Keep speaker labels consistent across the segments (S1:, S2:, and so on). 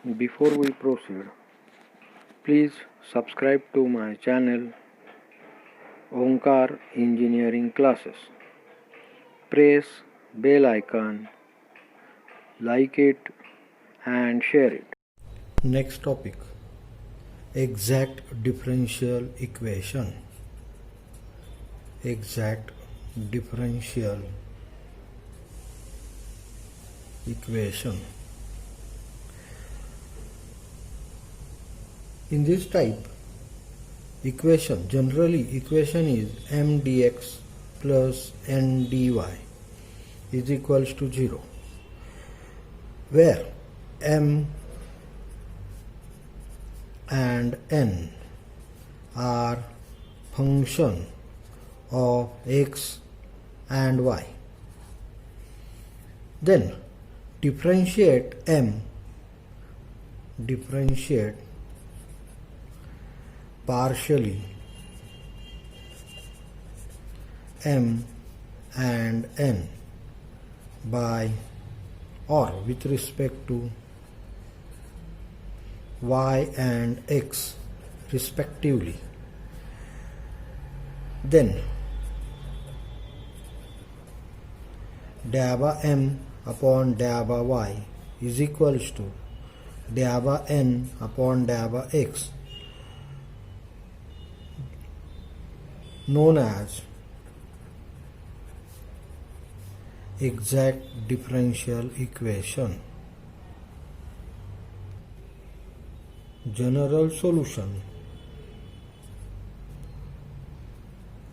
S1: Before we proceed, please subscribe to my channel Omkar Engineering Classes. Press bell icon, like it and share it.
S2: Next topic, exact differential equation. Exact differential equation. In this type equation, generally equation is m dx plus n dy is equals to 0, where m and n are function of x and y. Then differentiate partially m and n by or with respect to y and x respectively. Then dA m upon dA y is equals to dA n upon dA x, known as exact differential equation. General solution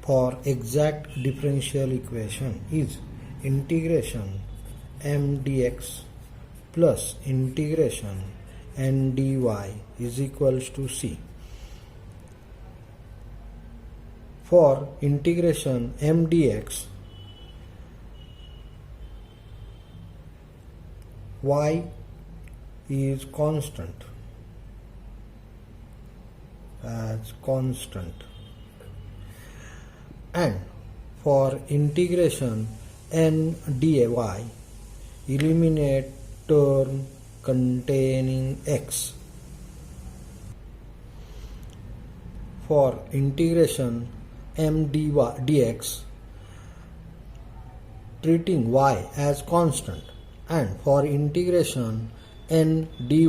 S2: for exact differential equation is integration m dx plus integration n dy is equals to c. For integration m dx, y is constant and for integration n dy, eliminate term containing x. For integration m dx, treating y as constant, and for integration n dy,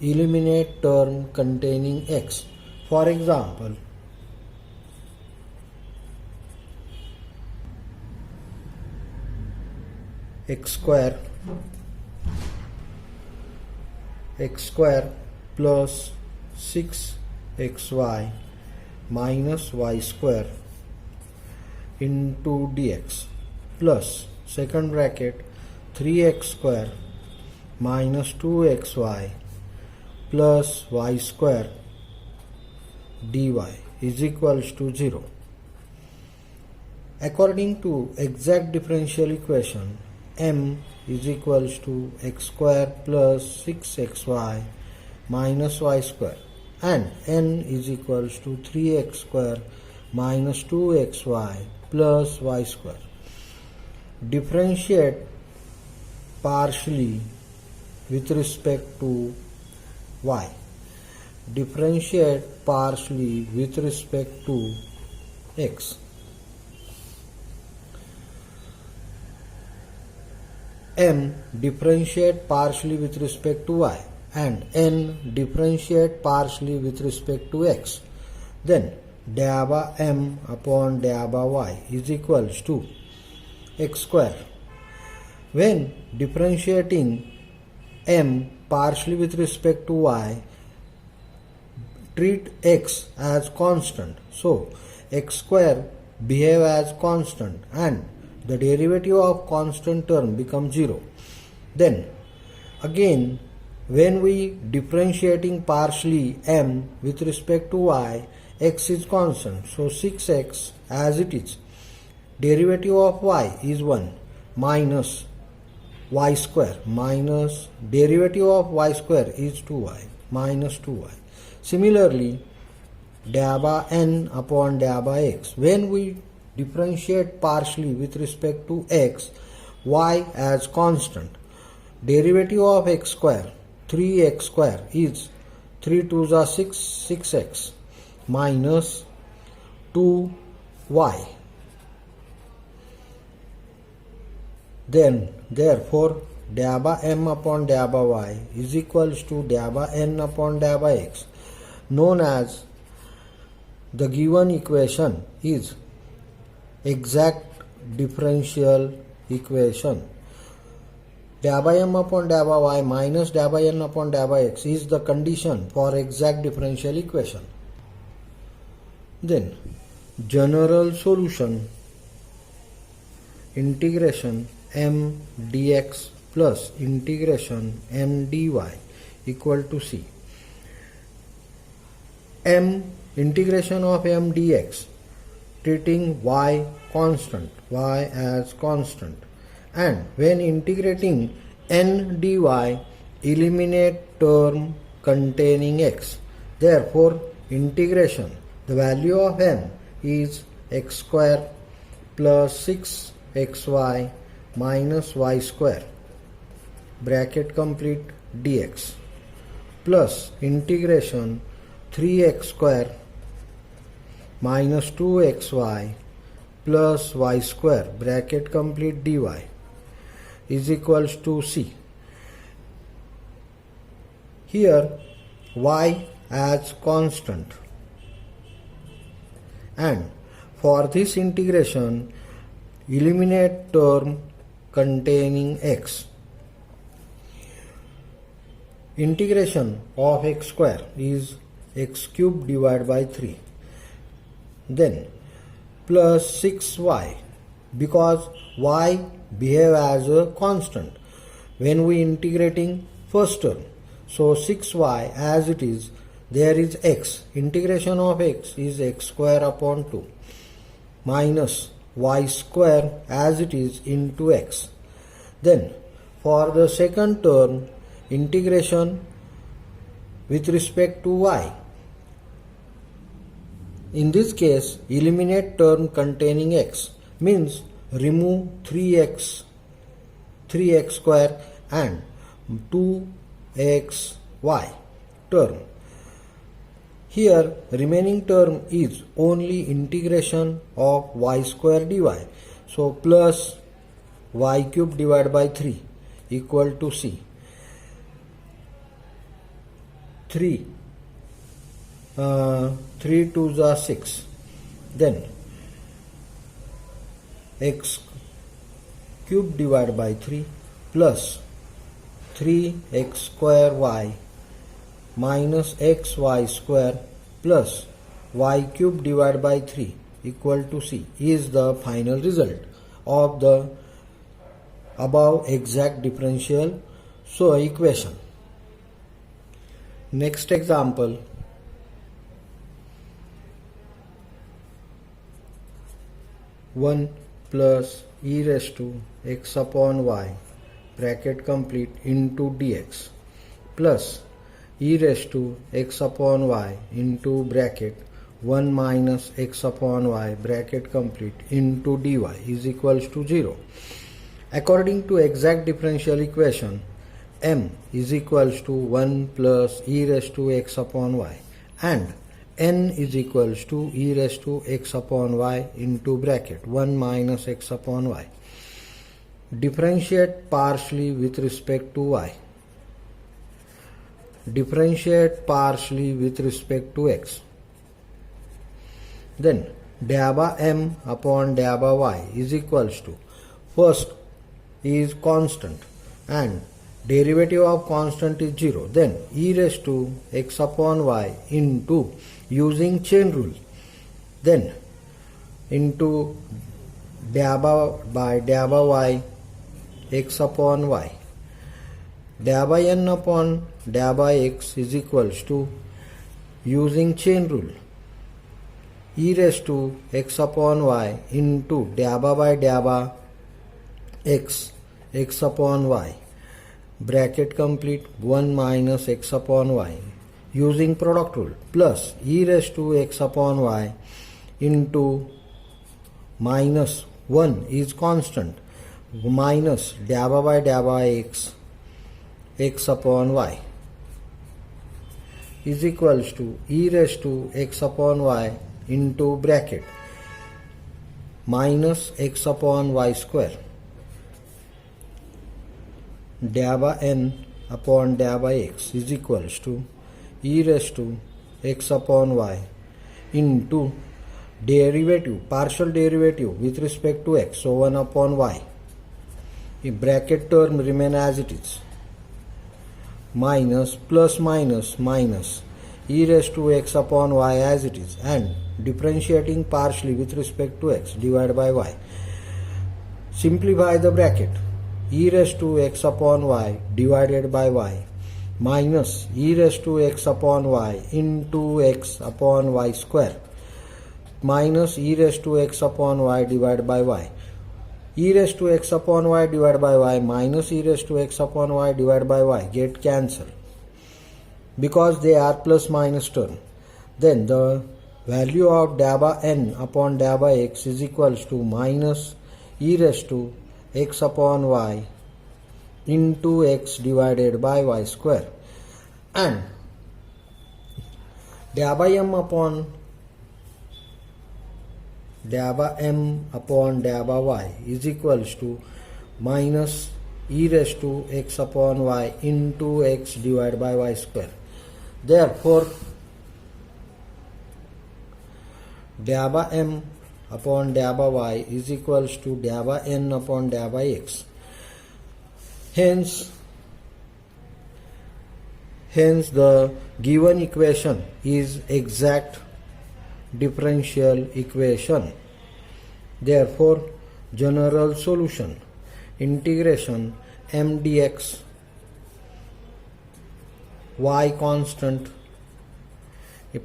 S2: eliminate term containing x. For example, x square plus 6xy minus y square into dx plus second bracket 3x square minus 2xy plus y square dy is equals to 0. According to exact differential equation, m is equals to x square plus 6xy minus y square and n is equals to 3x square minus 2xy plus y square. Differentiate partially with respect to y. Differentiate partially with respect to x. M differentiate partially with respect to y and n differentiate partially with respect to x. Then dA m upon dA y is equals to x square. When differentiating m partially with respect to y, treat x as constant. So x square behave as constant and the derivative of constant term becomes 0. Then again, when we differentiating partially m with respect to y, x is constant, so 6x as it is. Derivative of y is 1 minus y square minus derivative of y square is 2y minus 2y. Similarly, dA n upon dA x, when we differentiate partially with respect to x, y as constant, derivative of x square 3x square is 3 2s are 6x minus 2y. Then therefore dabba m upon dabba y is equals to dabba n upon dabba x, known as the given equation is exact differential equation. Dabba m upon dabba y minus dabba n upon dabba x is the condition for exact differential equation. Then general solution: integration m dx plus integration m dy equal to c. Integration of m dx, treating y as constant, and when integrating n dy, eliminate term containing x. Therefore integration, the value of m is x square plus 6xy minus y square bracket complete dx plus integration 3x square minus 2xy plus y square bracket complete dy is equals to c. Here y as constant, and for this integration eliminate term containing x. Integration of x square is x cube divided by 3, then plus 6y, because y behave as a constant when we integrating first term. So 6y as it is, there is x, integration of x is x square upon 2 minus y square as it is into x. Then for the second term, integration with respect to y. In this case, eliminate term containing x, means remove 3x square and 2xy term. Here remaining term is only integration of y square dy. So plus y cube divided by 3 equal to c. 3 2s are 6. Then x cube divided by 3 plus 3x square y minus xy square plus y cube divided by 3 equal to c is the final result of the above exact differential equation. Next example: 1 plus e raised to x upon y bracket complete into dx plus e raised to x upon y into bracket 1 minus x upon y bracket complete into dy is equals to 0. According to exact differential equation, m is equals to 1 plus e raised to x upon y and n is equals to e raised to x upon y into bracket 1 minus x upon y. Differentiate partially with respect to y. Differentiate partially with respect to x. Then dabba m upon dabba y is equals to, first is constant and derivative of constant is 0. Then e raised to x upon y into, using chain rule, then into dabba by dabba y x upon y. Dabba n upon dabba x is equals to, using chain rule, e raised to x upon y into dabba by dabba x upon y bracket complete 1 minus x upon y, using product rule, plus e raised to x upon y into minus 1 is constant minus dabba by dabba x upon y is equals to e raised to x upon y into bracket minus x upon y square dA by n upon dA by x is equals to e raised to x upon y into derivative, partial derivative with respect to x, so 1 upon y. The bracket term remain as it is, minus plus minus minus e raised to x upon y as it is, and differentiating partially with respect to x divided by y. Simplify the bracket, e raised to x upon y divided by y minus e raised to x upon y into x upon y square minus e raised to x upon y divided by y. E raised to x upon y divided by y minus e raised to x upon y divided by y get cancelled because they are plus minus term. Then the value of dA by n upon dA by x is equals to minus e raised to x upon y into x divided by y square, and dA by m upon dA by m upon dA by y is equals to minus e raised to x upon y into x divided by y square. Therefore, dA by m upon dA by y is equals to dA by n upon dA by x. Hence the given equation is exact differential equation. Therefore, general solution integration m dx y constant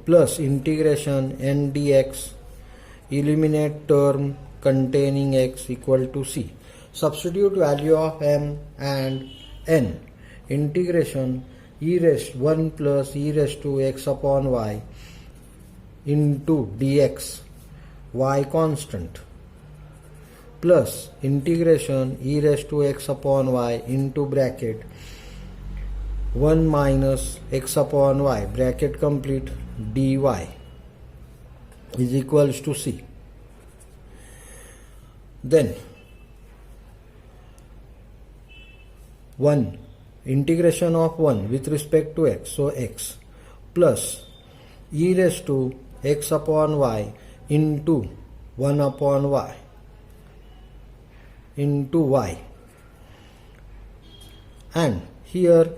S2: plus integration n dx eliminate term containing x equal to c. Substitute value of m and n. Integration e raised 1 plus e raised to x upon y into dx y constant plus integration e raised to x upon y into bracket 1 minus x upon y bracket complete dy is equals to c. Then 1 integration of 1 with respect to x, so x plus e raised to x upon y into 1 upon y into y, and here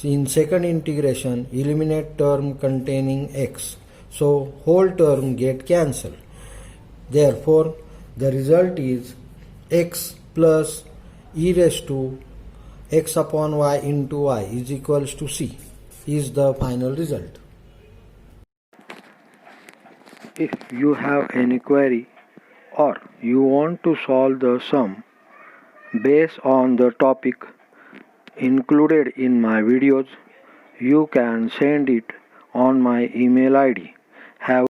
S2: in second integration eliminate term containing x, so whole term get cancelled. Therefore, the result is x plus e raised to x upon y into y is equals to c is the final result.
S1: If you have any query or you want to solve the sum based on the topic included in my videos, you can send it on my email ID. Have